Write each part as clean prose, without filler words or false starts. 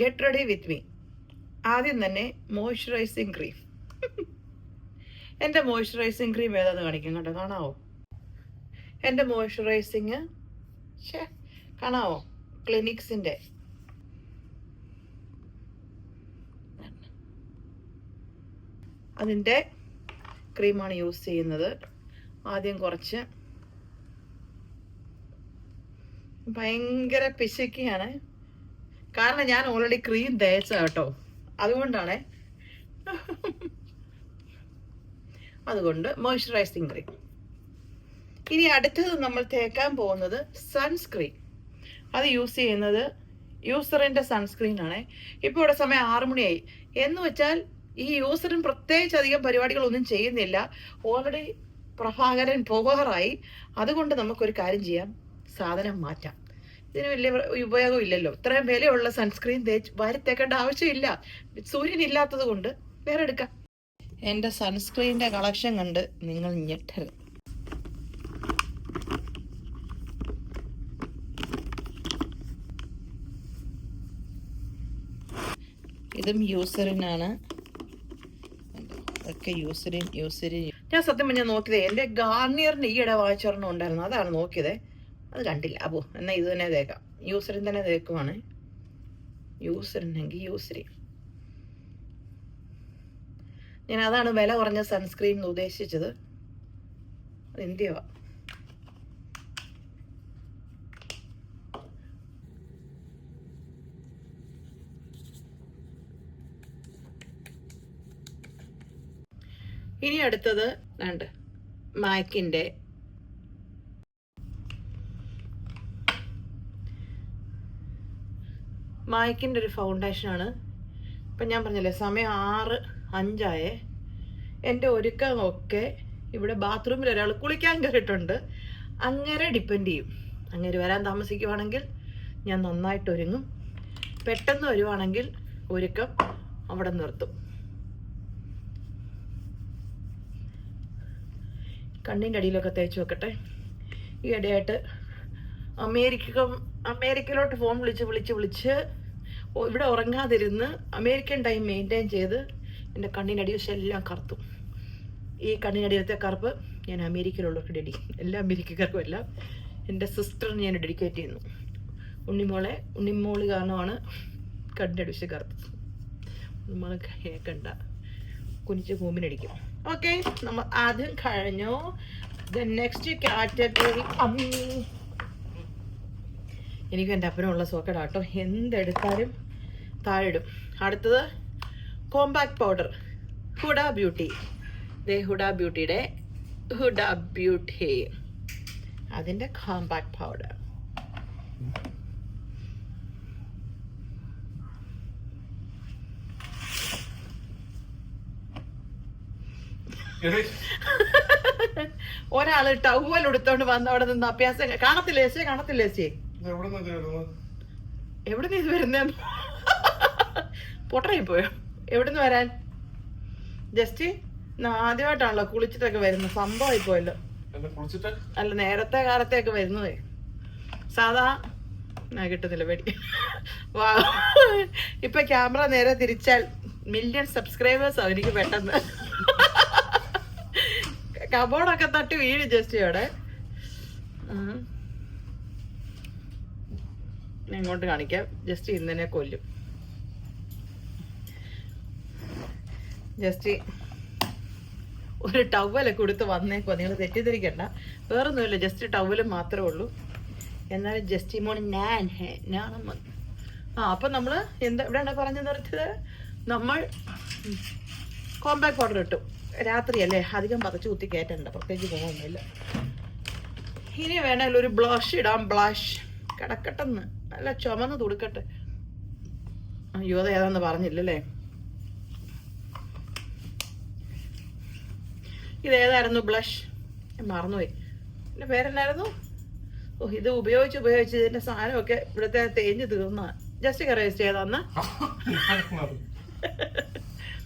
Get ready with me. ആദ്യം തന്നെ moisturising cream. എൻ്റെ മോയ്സ്ചറൈസിങ് ക്രീം ഏതാന്ന് കാണിക്കും കേട്ടോ, കാണാവോ? എൻ്റെ മോയ്സ്ചറൈസിങ് കാണാവോ? ക്ലിനിക്സിൻ്റെ. അതിൻ്റെ ക്രീമാണ് യൂസ് ചെയ്യുന്നത്. ആദ്യം കുറച്ച് ഭയങ്കര പിശുക്കിയാണ്, കാരണം ഞാൻ ഓൾറെഡി ക്രീം തേച്ച കേട്ടോ, അതുകൊണ്ടാണ്. അതുകൊണ്ട് മോയ്സ്ചറൈസിങ് ക്രീം. ഇനി അടുത്തത് നമ്മൾ തേക്കാൻ പോകുന്നത് സൺസ്ക്രീൻ. അത് യൂസ് ചെയ്യുന്നത് യൂസറിൻ്റെ സൺസ്ക്രീനാണ്. ഇപ്പോൾ ഇവിടെ സമയം 6 മണിയായി എന്ന് വെച്ചാൽ ഈ യൂസറിന് പ്രത്യേകിച്ച് അധികം പരിപാടികളൊന്നും ചെയ്യുന്നില്ല. ഓൾറെഡി പ്രഭാകരൻ പോകാറായി. അതുകൊണ്ട് നമുക്കൊരു കാര്യം ചെയ്യാം, സാധനം മാറ്റാം. ഇതിന് വലിയ ഉപയോഗമില്ലല്ലോ. ഇത്രയും വിലയുള്ള സൺസ്ക്രീൻ വാരിത്തേക്കേണ്ട ആവശ്യമില്ല. സൂര്യനില്ലാത്തത് കൊണ്ട് വേറെ എടുക്കാം. എൻ്റെ സൺസ്ക്രീനിൻ്റെ കളക്ഷൻ കണ്ട് നിങ്ങൾ ഞെട്ടരുത്. ഇതും യൂസറിനാണ്. അതൊക്കെ യൂസറിൻ. ഞാൻ സത്യം പറഞ്ഞാൽ നോക്കിയതേ, എൻ്റെ ഗാർണിയറിൻ്റെ ഈയിടെ വാങ്ങിച്ചൊരെണ്ണം ഉണ്ടായിരുന്നു, അതാണ് നോക്കിയതേ. അത് കണ്ടില്ല. അപ്പോൾ എന്നാൽ ഇത് തന്നെ തേക്കാം. യൂസറിൻ തന്നെ തേക്കുവാണ്. യൂസറിനെങ്കിൽ യൂസറിൻ. ഞാൻ അതാണ് വില കുറഞ്ഞ സൺസ്ക്രീൻ ഉദ്ദേശിച്ചത്. അത് എന്തിയാ. ഇനി അടുത്തത് ഉണ്ട് മാക്കിൻ്റെ ഒരു ഫൗണ്ടേഷനാണ്. ഇപ്പം ഞാൻ പറഞ്ഞില്ലേ സമയം 6:05. എൻ്റെ ഒരുക്കമൊക്കെ ഇവിടെ ബാത്റൂമിൽ ഒരാൾ കുളിക്കാൻ കയറിയിട്ടുണ്ട്. അങ്ങനെ ഡിപ്പെൻഡ് ചെയ്യും. അങ്ങനെ വരാൻ താമസിക്കുവാണെങ്കിൽ ഞാൻ നന്നായിട്ട് ഒരുങ്ങും. പെട്ടെന്ന് വരുവാണെങ്കിൽ ഒരുക്കം അവിടെ നിർത്തും. കണ്ണിൻ്റെ അടിയിലൊക്കെ തേച്ച് വെക്കട്ടെ. ഈ ഇടയായിട്ട് അമേരിക്കയിലോട്ട് ഫോൺ വിളിച്ച് ഇവിടെ ഉറങ്ങാതിരുന്ന് അമേരിക്കൻ ടൈം മെയിൻറ്റെയിൻ ചെയ്ത് എൻ്റെ കണ്ണിനടി വശം എല്ലാം കറുത്തു. ഈ കണ്ണിനടിയിലത്തെ കറുപ്പ് ഞാൻ അമേരിക്കയിലുള്ളവർക്ക് എല്ലാ അമേരിക്കക്കാർക്കും എല്ലാം എൻ്റെ സിസ്റ്ററിന് ഞാൻ ഡെഡിക്കേറ്റ് ചെയ്യുന്നു. ഉണ്ണിമോള് കാരണമാണ് കണ്ണിൻ്റെ അടി വശം കറുത്തത്. നമ്മൾ കേൾക്കണ്ട, കുനിച്ച് ഭൂമിനടിക്കും. ഓക്കെ, നമ്മൾ ആദ്യം കഴിഞ്ഞു. നെക്സ്റ്റ് കാറ്റഗറി എനിക്കും എൻ്റെ അപ്പനുമുള്ള സോക്കടാട്ടോ, എന്തെടുത്താലും താഴെടും. അടുത്തത് compact powder, Huda beauty. Huda ബ്യൂട്ടിയുടെ അതിൻ്റെ കോമ്പാക്ട് പൗഡർ. ഒരാള് ടവൽ എടുത്തോണ്ട് വന്ന് അവിടെ നിന്ന് അഭ്യാസം കാണത്തില്ലേ? എവിടെ നിന്ന് ഇത് വരുന്ന പൊട്ടറായി പോയോ? എവിടുന്ന് വരാൻ? ജസ്റ്റ് ആദ്യമായിട്ടാണല്ലോ കുളിച്ചിട്ടൊക്കെ വരുന്നത്. സംഭവമായി പോയല്ലോ. അല്ല, നേരത്തെ കാലത്തെയൊക്കെ വരുന്നതേ. സാധാ കിട്ടുന്നില്ല പേടി. ഇപ്പൊ ക്യാമറ നേരെ തിരിച്ചാൽ മില്യൺ സബ്സ്ക്രൈബേഴ്സ് ആവും എനിക്ക് പെട്ടെന്ന്. കബോർഡൊക്കെ തട്ടി വീഴും ജസ്റ്റ് അവിടെ. ഇങ്ങോട്ട് കാണിക്കാം. ജസ്റ്റ് ഇന്നെ കൊല്ലും. ജസ്റ്റ് ഒരു ടവലൊക്കെ കൊടുത്ത് വന്നേക്കോ, നിങ്ങൾ തെറ്റിദ്ധരിക്കണ്ട. വേറൊന്നുമില്ല, ജസ്റ്റ് ടവല് മാത്രമേ ഉള്ളൂ. എന്നാലും ജസ്റ്റ് മോൺ ഞാനമ്മ. അപ്പം നമ്മൾ എവിടെയാണ് പറഞ്ഞു നിർത്തിയത്? നമ്മൾ കോമ്പാക്ട് പൗഡർ ഇട്ടു. രാത്രിയല്ലേ, അധികം പതച്ച് കുത്തി കയറ്റണ്ട, പ്രത്യേകിച്ച് പോകുന്നില്ല. ഇനി വേണമെങ്കിൽ ഒരു ബ്ലഷ് ഇടാം. ബ്ലഷ് കിടക്കട്ടെന്ന്, നല്ല ചുമന്ന് തുടുക്കട്ടെ. അയ്യോ, അത് ഏതാന്ന് പറഞ്ഞില്ലല്ലേ. ഇതേതായിരുന്നു ബ്ലഷ്? മറന്നുപോയി. എൻ്റെ പേരെന്നായിരുന്നു? ഇത് ഉപയോഗിച്ച് ഇതിൻ്റെ സാധനമൊക്കെ ഇവിടുത്തെ തേഞ്ഞ് തീർന്ന. ജസ്റ്റ് കറേസ്റ്റ് ചെയ്താന്ന്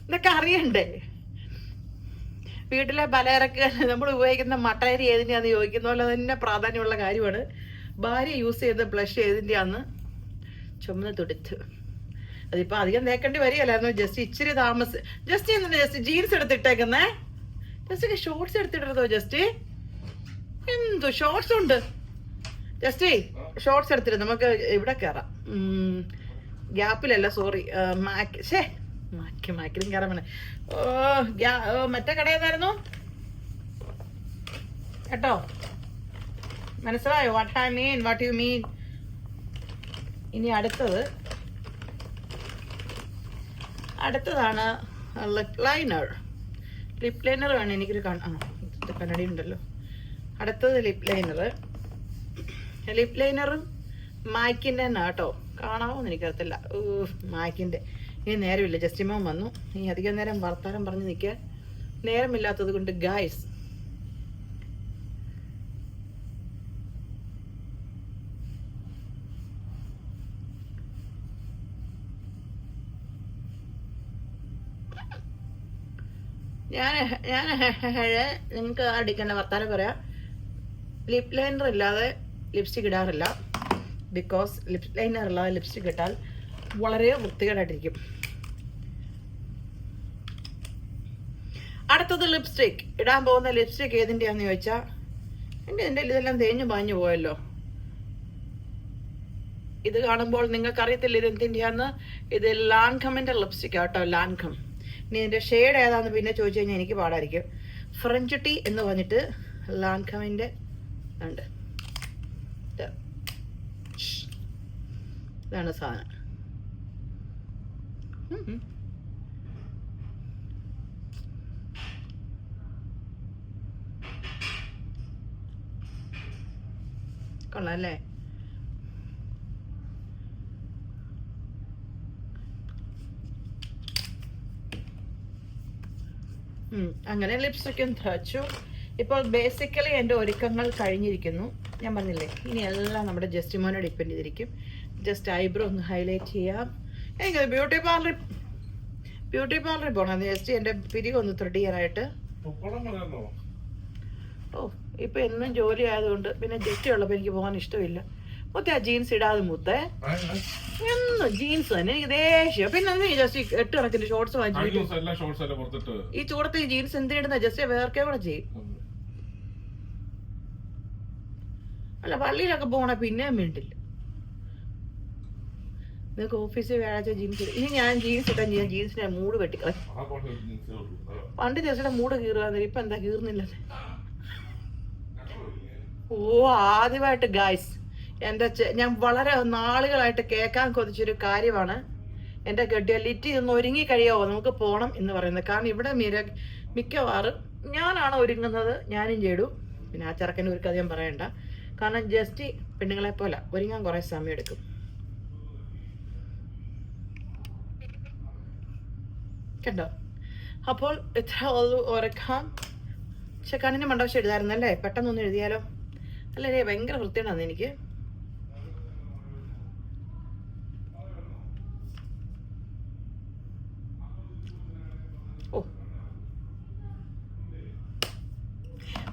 ഇതൊക്കെ അറിയണ്ടേ? വീട്ടിലെ പലചരക്ക് നമ്മൾ ഉപയോഗിക്കുന്ന മട്ടയരി ഏതിൻ്റെയാന്ന് ചോദിക്കുന്ന പോലെ തന്നെ പ്രാധാന്യമുള്ള കാര്യമാണ്. ഭാര്യ യൂസ് ചെയ്ത ബ്ലഷ് ഏതിൻ്റെയാന്ന് ചുമന്ന് തുടുത്ത്. അതിപ്പോൾ അധികം തേക്കേണ്ടി വരികയല്ലായിരുന്നു, ജസ്റ്റ് ഇച്ചിരി താമസം. ജസ്റ്റ് എന്തിനാ ജസ്റ്റ് ജീൻസ് എടുത്തിട്ടേക്കുന്നേ? ജസ്റ്റ് ഷോർട്സ് എടുത്തിട്ടോ? ജസ്റ്റ് എന്തോ ഷോർട്സ് ഉണ്ട്. ജസ്റ്റ് ഷോർട്സ് എടുത്തിട്ട് നമുക്ക് ഇവിടെ കയറാം. ഗ്യാപ്പിലല്ല, സോറി, മാക്കിലും കയറാൻ വേണേ. മറ്റേ കടയേതായിരുന്നു കേട്ടോ? മനസ്സിലായോ? What you mean. ഇനി അടുത്തതാണ് ലിപ് ലൈനർ. ലിപ് ലൈനർ വേണം എനിക്കൊരു കണ്ണടി ഉണ്ടല്ലോ. അടുത്തത് ലിപ് ലൈനറും മാക്കിൻ്റെ തന്നെ കേട്ടോ. കാണാമോന്ന് എനിക്കറിയത്തില്ല. മാക്കിൻ്റെ ഇനി നേരമില്ല. ജസ്റ്റിമോൻ വന്നു. ഇനി അധികം നേരം വർത്താനം പറഞ്ഞ് നിൽക്കാൻ നേരമില്ലാത്തത് കൊണ്ട് ഗായ്സ് ഞാൻ നിങ്ങൾക്ക് അടിക്കേണ്ട വർത്താനം പറയാം. ലിപ് ലൈനർ ഇല്ലാതെ ലിപ്സ്റ്റിക് ഇടാറില്ല. ബിക്കോസ് ലിപ് ലൈനർ ഇല്ലാതെ ലിപ്സ്റ്റിക് ഇട്ടാൽ വളരെ വൃത്തികേടായിട്ടിരിക്കും. അടുത്തത് ലിപ്സ്റ്റിക്. ഇടാൻ പോകുന്ന ലിപ്സ്റ്റിക് ഏതിൻ്റെയാന്ന് ചോദിച്ചാൽ എൻ്റെ ഇതെല്ലാം തേഞ്ഞു പാഞ്ഞു പോയല്ലോ. ഇത് കാണുമ്പോൾ നിങ്ങൾക്ക് അറിയത്തില്ല ഇത് എന്തിൻ്റെയാന്ന്. ഇത് ലാൻകമിൻ്റെ ലിപ്സ്റ്റിക് ആട്ടോ, ലാൻകം. ഇനി ഇതിൻ്റെ ഷെയ്ഡ് ഏതാന്ന് പിന്നെ ചോദിച്ചു കഴിഞ്ഞാൽ എനിക്ക് പാടായിരിക്കും. ഫ്രഞ്ച് ടീ എന്ന് പറഞ്ഞിട്ട് ലാൻകമിൻ്റെ ഉണ്ട്. ഇതാണ് സാധനം. കൊള്ളാം അല്ലേ? അങ്ങനെ ലിപ്സ്റ്റിക്കും തേച്ചു. ഇപ്പോൾ ബേസിക്കലി എൻ്റെ ഒരുക്കങ്ങൾ കഴിഞ്ഞിരിക്കുന്നു. ഞാൻ പറഞ്ഞില്ലേ ഇനി എല്ലാം നമ്മുടെ ജസ്റ്റിമോനെ ഡിപ്പെൻഡ് ചെയ്തിരിക്കും. ജസ്റ്റ് ഐബ്രോ ഒന്ന് ഹൈലൈറ്റ് ചെയ്യാം. എനിക്ക് ബ്യൂട്ടി പാർലറിൽ പോകണം. ജസ്റ്റ് എൻ്റെ പിരികൊന്ന് ത്രെഡ് ചെയ്യാനായിട്ട്. ഇപ്പൊ എന്നും ജോലി ആയതുകൊണ്ട് പിന്നെ ജസ്റ്റ് ഉള്ളപ്പോൾ എനിക്ക് പോകാൻ ഇഷ്ടമില്ല. മുത്തേ ആ ജീൻസ് ഇടാതെ മുത്തേ, എന്നും ജീൻസ് തന്നെ എനിക്ക് ദേഷ്യം. പിന്നെ ജസ്റ്റ് 8 കണക്കിന് ഷോർട്സ് വാങ്ങിച്ചു. ഈ ചൂടത്ത് ഈ ജീൻസ് എന്തിനിടുന്ന? ജസ്റ്റ് വേർക്കേ കൂടെ ചെയ്യും. അല്ല പള്ളിയിലൊക്കെ പോകണ പിന്നെയും വേണ്ടില്ല. നിങ്ങൾക്ക് ഓഫീസിൽ വ്യാഴാഴ്ച ജീൻസ് ഇനി ഞാൻ ജീൻസ് ഇട്ടാൻ ചെയ്യാൻ ജീൻസിനെ മൂട് വെട്ടിക്കളയും. പണ്ട് ചേച്ചിയുടെ മൂട് കീറുക, ഇപ്പൊ എന്താ കീറുന്നില്ല. ആദ്യമായിട്ട് ഗായ്സ് ഞാൻ വളരെ നാളുകളായിട്ട് കേൾക്കാൻ കൊതിച്ചൊരു കാര്യമാണ്. എൻ്റെ ഗഡിയ ലിറ്റി ഒന്ന് ഒരുങ്ങി കഴിയാവോ നമുക്ക് പോകണം എന്ന് പറയുന്നത്. കാരണം ഇവിടെ മിക്കവാറും ഞാനാണ് ഒരുങ്ങുന്നത്, ഞാനും ചെയ്തു. പിന്നെ ആ ചെറുക്കൻ്റെ ഒരു കഥയും പറയണ്ട. കാരണം ജസ്റ്റ് പെണ്ണുങ്ങളെ പോലെ ഒരുങ്ങാൻ കുറേ സമയം എടുക്കും. കണ്ടോ? അപ്പോൾ ഇത്ര ഉറക്കാം. പക്ഷെ കണ്ണിന് മണ്ടവശം എഴുതാറുന്നല്ലേ, പെട്ടെന്നൊന്നും എഴുതിയാലോ. അല്ലേ ഭയങ്കര വൃത്തിയാണ് എനിക്ക്.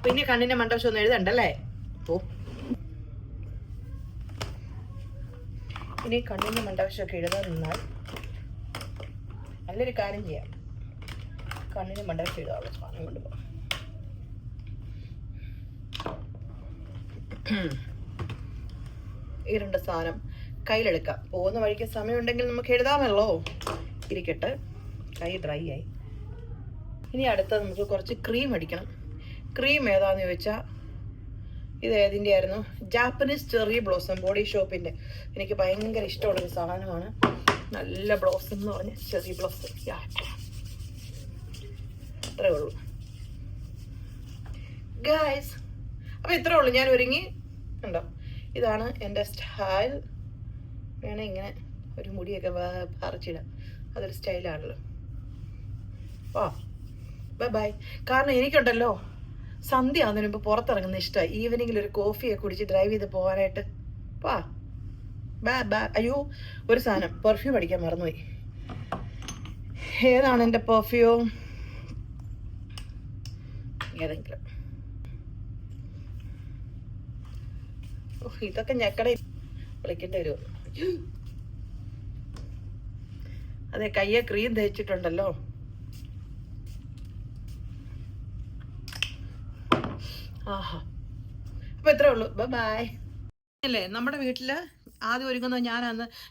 പിന്നെ കണ്ണിന്റെ മണ്ടവശം ഒന്നും എഴുതണ്ടല്ലേ. ഇനി കണ്ണിന്റെ മണ്ടവശമൊക്കെ എഴുതാൻ നിന്നാൽ നല്ലൊരു കാര്യം ചെയ്യാം. കണ്ണിന് മണ്ടവശം എഴുതാനുള്ള സാധനം കൊണ്ടുപോകാം. ഈ 2 സാധനം കയ്യിലെടുക്കാം. പോകുന്ന വഴിക്ക് സമയമുണ്ടെങ്കിൽ നമുക്ക് എഴുതാമല്ലോ. ഇരിക്കട്ടെ, കൈ ഡ്രൈ ആയി. ഇനി അടുത്ത നമുക്ക് കുറച്ച് ക്രീം അടിക്കണം. ക്രീം ഏതാന്ന് ചോദിച്ചാൽ ഇത് ഏതിൻ്റെ ആയിരുന്നു? ജാപ്പനീസ് ചെറി ബ്ലോസം, ബോഡി ഷോപ്പിൻ്റെ. എനിക്ക് ഭയങ്കര ഇഷ്ടമുള്ളൊരു സാധനമാണ്. നല്ല ബ്ലോസം എന്ന് പറഞ്ഞ ചെറി ബ്ലോസം. അത്രേ ഉള്ളൂ ഗായ്സ്. അപ്പം ഇത്രേ ഉള്ളൂ. ഞാൻ ഒരുങ്ങി. ഉണ്ടോ? ഇതാണ് എൻ്റെ സ്റ്റൈൽ. വേണേ ഇങ്ങനെ ഒരു മുടിയൊക്കെ പറിച്ചിടാം. അതൊരു സ്റ്റൈലാണല്ലോ. Bye bye. കാരണം എനിക്കുണ്ടല്ലോ സന്ധ്യ ആകുന്നതിന് മുമ്പ് പുറത്തിറങ്ങുന്ന ഇഷ്ടമായി. ഈവനിങ്ങിൽ ഒരു കോഫിയൊക്കെ കുടിച്ച് ഡ്രൈവ് ചെയ്ത് പോകാനായിട്ട്. അയ്യോ, ഒരു സാധനം പെർഫ്യൂം അടിക്കാൻ മറന്നുപോയി. ഏതാണ് എൻ്റെ പെർഫ്യൂം? ഏതെങ്കിലും. ഇതൊക്കെ ഞക്കട വിളിക്കേണ്ടി വരുമോ? അതെ, കയ്യെ ക്രീം തേച്ചിട്ടുണ്ടല്ലോ. ആഹാ, അപ്പൊ ഇത്രേ ഉള്ളൂ. ബൈ. അല്ലേ, നമ്മുടെ വീട്ടില് ആദ്യം ഒരുങ്ങുന്ന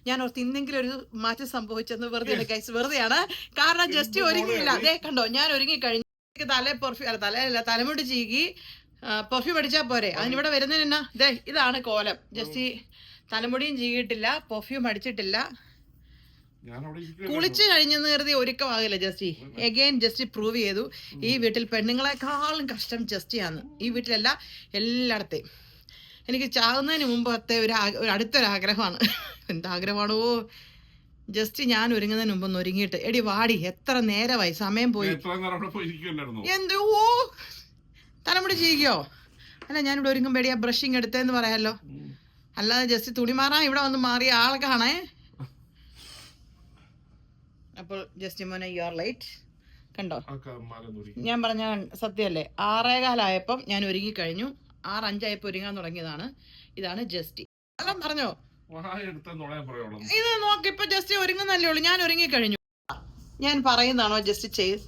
ഞാൻ ഓർത്ത് ഇന്നെങ്കിലും ഒരു മാറ്റം സംഭവിച്ചെന്ന്. വെറുതെ ഗൈസ്, വെറുതെയാണ്. കാരണം ജസ്റ്റ് ഒരുങ്ങിയില്ല. അതേ കണ്ടോ, ഞാൻ ഒരുങ്ങി കഴിഞ്ഞു. തലമുടി ചീകി പെർഫ്യൂം അടിച്ചാ പോരെ. അതിനിവിടെ വരുന്നതിന് ദേ ഇതാണ് കോലം. ജസ്റ്റ് തലമുടിയും ചീകിയിട്ടില്ല, പെർഫ്യൂം അടിച്ചിട്ടില്ല, കുളിച്ചു കഴിഞ്ഞെന്ന് കരുതി ഒരുക്കമാകില്ല ജസ്റ്റി. എഗെയിൻ ജസ്റ്റ് പ്രൂവ് ചെയ്തു ഈ വീട്ടിൽ പെണ്ണുങ്ങളെക്കാളും കഷ്ടം ജസ്റ്റിയാന്ന്. ഈ വീട്ടിലല്ല, എല്ലായിടത്തെയും. എനിക്ക് ചാകുന്നതിന് മുമ്പത്തെ ഒരു അടുത്തൊരാഗ്രഹമാണ്. എന്താഗ്രഹമാണോ ജസ്റ്റ്, ഞാൻ ഒരുങ്ങുന്നതിന് മുമ്പ് ഒന്ന് ഒരുങ്ങിയിട്ട് എടി വാടി, എത്ര നേരമായി, സമയം പോയി. എന്തോ തലമുടി ചീകിയോ? അല്ല, ഞാനിവിടെ ഒരുങ്ങുമ്പോ ആ ബ്രഷിങ് എടുത്തേന്ന് പറയാലോ. അല്ലാതെ ജസ്റ്റ് തുണി മാറാൻ ഇവിടെ വന്ന് മാറിയ ആൾക്കാണേ. അപ്പോൾ ജസ്റ്റ് മോനെ, യു ആർ ലൈറ്റ്. കണ്ടോ, ഞാൻ പറഞ്ഞ സത്യമല്ലേ. 6:15 ഞാൻ ഒരുങ്ങി കഴിഞ്ഞു. 6:05 ഒരുങ്ങാൻ തുടങ്ങിയതാണ്. ഇതാണ് ജസ്റ്റ്. എല്ലാം പറഞ്ഞോ, ഇത് നോക്ക്. ഇപ്പൊ ജസ്റ്റ് ഒരുങ്ങുന്നല്ലേ ഉള്ളൂ. ഞാൻ ഒരുങ്ങി കഴിഞ്ഞു. ഞാൻ പറയുന്നതാണോ ജസ്റ്റ് ചെയ്ത്?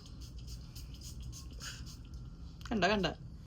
കണ്ട